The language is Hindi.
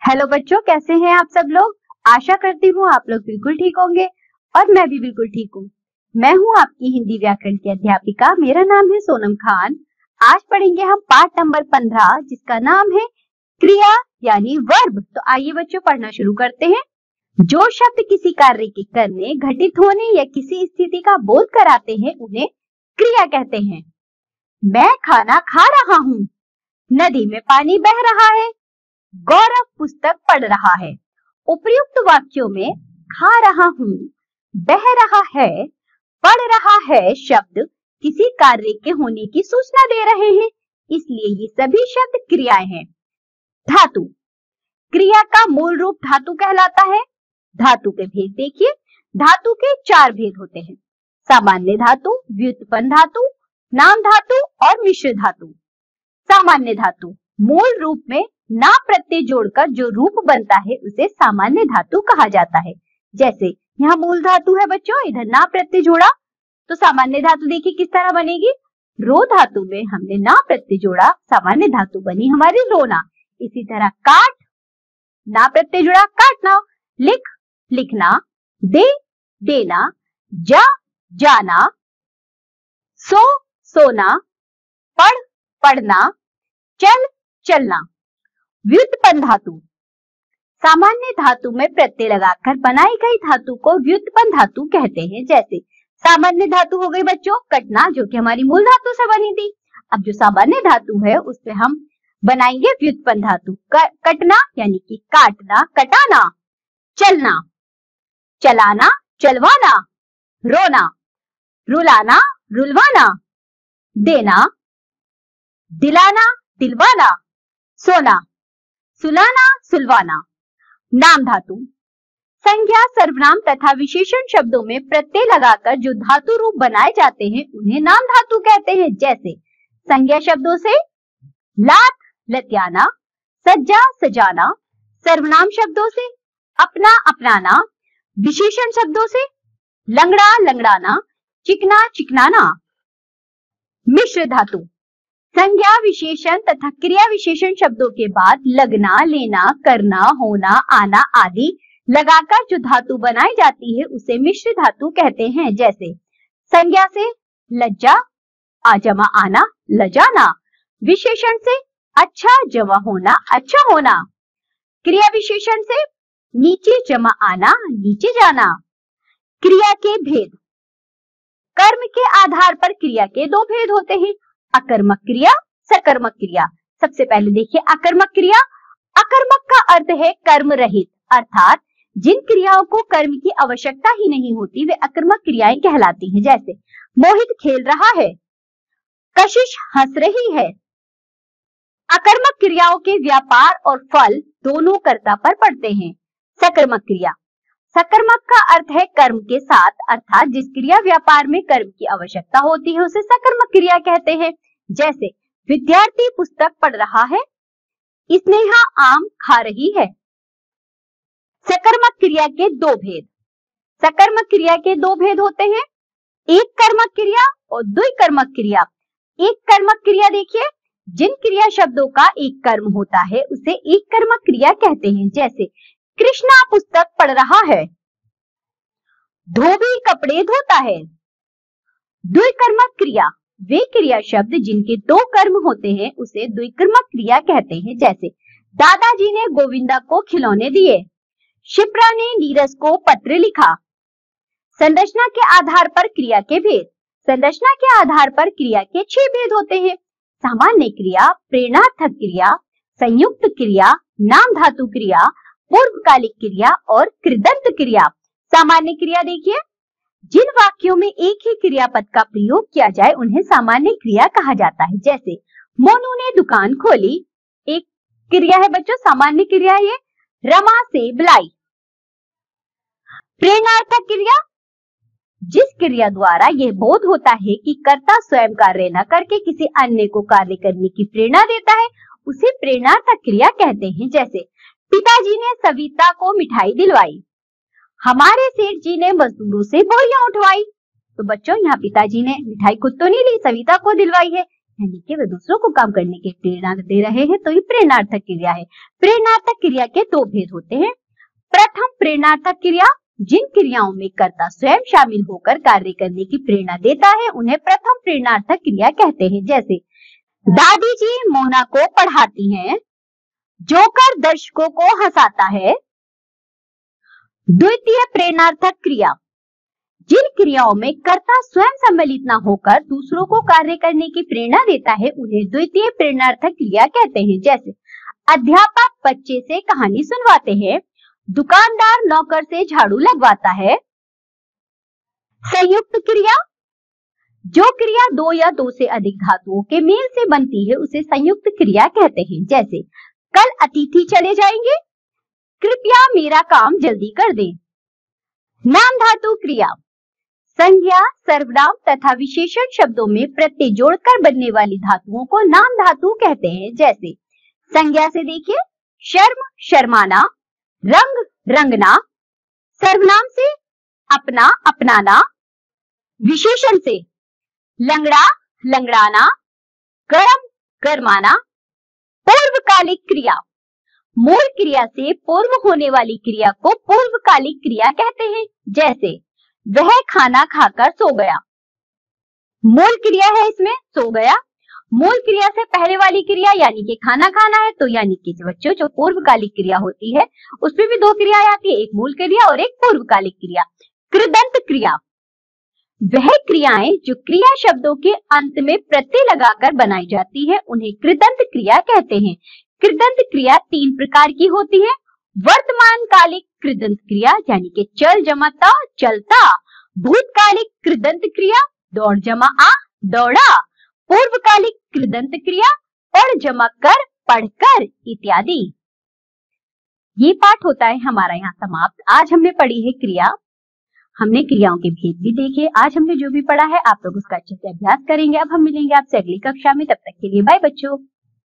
हेलो बच्चों, कैसे हैं आप सब लोग। आशा करती हूँ आप लोग बिल्कुल ठीक होंगे और मैं भी बिल्कुल ठीक हूँ। मैं हूँ आपकी हिंदी व्याकरण की अध्यापिका। मेरा नाम है सोनम खान। आज पढ़ेंगे हम पाठ नंबर 15 जिसका नाम है क्रिया यानी वर्ब। तो आइए बच्चों पढ़ना शुरू करते हैं। जो शब्द किसी कार्य के करने, घटित होने या किसी स्थिति का बोध कराते हैं उन्हें क्रिया कहते हैं। मैं खाना खा रहा हूँ, नदी में पानी बह रहा है, गौरव पुस्तक पढ़ रहा है। उपर्युक्त वाक्यों में खा रहा हूँ, बह रहा है, पढ़ रहा है शब्द किसी कार्य के होने की सूचना दे रहे हैं, इसलिए ये सभी शब्द क्रियाएं हैं। धातु, क्रिया का मूल रूप धातु कहलाता है। धातु के भेद देखिए। धातु के 4 भेद होते हैं: सामान्य धातु, व्युत्पन्न धातु, नाम धातु और मिश्र धातु। सामान्य धातु मूल रूप में ना प्रत्यय जोड़कर जो रूप बनता है उसे सामान्य धातु कहा जाता है। जैसे यहाँ मूल धातु है बच्चों, इधर ना प्रत्यय जोड़ा तो सामान्य धातु देखिए किस तरह बनेगी। रो धातु में हमने ना प्रत्यय जोड़ा, सामान्य धातु बनी हमारी रोना। इसी तरह काट, ना प्रत्यय जुड़ा काटना, लिख लिखना, दे देना, जा जाना, सो सोना, पढ़ पढ़ना, चल चलना। व्युत्पन्न धातु, सामान्य धातु में प्रत्यय लगाकर बनाई गई धातु को व्युत्पन्न धातु कहते हैं। जैसे सामान्य धातु हो गई बच्चों कटना, जो कि हमारी मूल धातु से बनी थी। अब जो सामान्य धातु है उससे हम बनाएंगे व्युत्पन्न धातु। कटना यानी कि काटना, कटाना, चलना, चलाना, चलवाना, रोना, रुलाना, रुलवाना, देना, दिलाना, दिलवाना, सोना, सुलाना, सुलवाना। नाम धातु, संज्ञा, सर्वनाम तथा विशेषण शब्दों में प्रत्यय लगाकर जो धातु रूप बनाए जाते हैं उन्हें नाम धातु कहते हैं। जैसे संज्ञा शब्दों से लात लतियाना, सज्जा सजाना, सर्वनाम शब्दों से अपना अपनाना, विशेषण शब्दों से लंगड़ा लंगड़ाना, चिकना चिकनाना। मिश्र धातु, संज्ञा विशेषण तथा क्रिया विशेषण शब्दों के बाद लगना, लेना, करना, होना, आना आदि लगाकर जो धातु बनाई जाती है उसे मिश्र धातु कहते हैं। जैसे संज्ञा से लज्जा, आ जमा आना, लजाना, विशेषण से अच्छा जमा होना, अच्छा होना, क्रिया विशेषण से नीचे जमा आना, नीचे जाना। क्रिया के भेद, कर्म के आधार पर क्रिया के 2 भेद होते हैं: अकर्मक क्रिया, सकर्मक क्रिया। सबसे पहले देखिए अकर्मक क्रिया। अकर्मक का अर्थ है कर्म रहित, अर्थात जिन क्रियाओं को कर्म की आवश्यकता ही नहीं होती वे अकर्मक क्रियाएं कहलाती हैं। जैसे मोहित खेल रहा है, कशिश हंस रही है। अकर्मक क्रियाओं के व्यापार और फल दोनों कर्ता पर पड़ते हैं। सकर्मक क्रिया, सकर्मक का अर्थ है कर्म के साथ, अर्थात जिस क्रिया व्यापार में कर्म की आवश्यकता होती है उसे सकर्मक क्रिया कहते हैं। जैसे विद्यार्थी पुस्तक पढ़ रहा है, स्नेहा आम खा रही है। सकर्मक क्रिया के 2 भेद, सकर्मक क्रिया के 2 भेद होते हैं: एक कर्मक क्रिया और द्विकर्मक क्रिया। एक कर्मक क्रिया देखिए, जिन क्रिया शब्दों का एक कर्म होता है उसे एक कर्मक क्रिया कहते हैं। जैसे कृष्णा पुस्तक पढ़ रहा है, धोबी कपड़े धोता है। द्विकर्मक क्रिया, वे क्रिया शब्द जिनके 2 कर्म होते हैं उसे द्विकर्मक क्रिया कहते हैं। जैसे दादाजी ने गोविंदा को खिलौने दिए, शिप्रा ने नीरज को पत्र लिखा। संरचना के आधार पर क्रिया के भेद, संरचना के आधार पर क्रिया के 6 भेद होते हैं: सामान्य क्रिया, प्रेरणार्थक क्रिया, संयुक्त क्रिया, नाम धातु क्रिया, पूर्वकालिक क्रिया और कृदंत क्रिया। सामान्य क्रिया देखिए, जिन वाक्यों में एक ही क्रियापद का प्रयोग किया जाए उन्हें सामान्य क्रिया कहा जाता है। जैसे मोनू ने दुकान खोली, एक क्रिया है बच्चों, सामान्य क्रिया ये। रमा से बुलाई। प्रेरणार्थक क्रिया, जिस क्रिया द्वारा यह बोध होता है कि कर्ता स्वयं कार्य न करके किसी अन्य को कार्य करने की प्रेरणा देता है उसे प्रेरणार्थक क्रिया कहते हैं। जैसे पिताजी ने सविता को मिठाई दिलवाई, हमारे सेठ जी ने मजदूरों से बोरियां उठवाई। तो बच्चों यहाँ पिताजी ने मिठाई खुद तो नहीं ली, सविता को दिलवाई है, यानी कि वे दूसरों को काम करने की प्रेरणा दे रहे हैं, तो ये प्रेरणार्थक क्रिया है। प्रेरणार्थक क्रिया के दो भेद होते हैं। प्रथम प्रेरणार्थक क्रिया, जिन क्रियाओं में कर्ता स्वयं शामिल होकर कार्य करने की प्रेरणा देता है उन्हें प्रथम प्रेरणार्थक क्रिया कहते हैं। जैसे दादी जी मोना को पढ़ाती हैं, जोकर दर्शकों को हंसाता है। द्वितीय प्रेरणार्थक क्रिया, जिन क्रियाओं में कर्ता स्वयं सम्मिलित न होकर दूसरों को कार्य करने की प्रेरणा देता है उन्हें द्वितीय प्रेरणार्थक क्रिया कहते हैं। जैसे अध्यापक बच्चे से कहानी सुनवाते हैं, दुकानदार नौकर से झाड़ू लगवाता है। संयुक्त क्रिया, जो क्रिया दो या दो से अधिक धातुओं के मेल से बनती है उसे संयुक्त क्रिया कहते हैं। जैसे कल अतिथि चले जाएंगे, कृपया मेरा काम जल्दी कर दें। नाम धातु क्रिया, संज्ञा, सर्वनाम तथा विशेषण शब्दों में प्रत्यय जोड़कर बनने वाली धातुओं को नाम धातु कहते हैं। जैसे संज्ञा से देखिए शर्म, शर्माना, रंग, रंगना। सर्वनाम से अपना, अपनाना। विशेषण से लंगड़ा, लंगड़ाना, गरम, गरमाना। पूर्वकालिक क्रिया, मूल क्रिया से पूर्व होने वाली क्रिया को पूर्वकालिक क्रिया कहते हैं। जैसे वह खाना खाकर सो गया, मूल क्रिया है इसमें सो गया। मूल क्रिया से पहले वाली क्रिया यानी कि खाना खाना है, तो यानी कि बच्चों जो पूर्वकालिक क्रिया होती है उसमें भी दो क्रियाएं आती है, एक मूल क्रिया और एक पूर्वकालिक क्रिया। कृदंत क्रिया, वह क्रियाएं जो क्रिया शब्दों के अंत में प्रत्यय लगाकर बनाई जाती है उन्हें कृदंत क्रिया कहते हैं। कृदंत क्रिया तीन प्रकार की होती है। वर्तमान कालिक कृदंत क्रिया यानी कि चल जमा ता, चलता। भूतकालिक कृदंत क्रिया, दौड़ जमा आ, दौड़ा। पूर्वकालिक कृदंत क्रिया, पढ़ जमा कर, पढ़कर इत्यादि। ये पाठ होता है हमारा यहाँ समाप्त। आज हमने पढ़ी है क्रिया, हमने क्रियाओं के भेद भी देखे। आज हमने जो भी पढ़ा है आप लोग उसका अच्छे से अभ्यास करेंगे। अब हम मिलेंगे आपसे अगली कक्षा में, तब तक के लिए बाय बच्चों।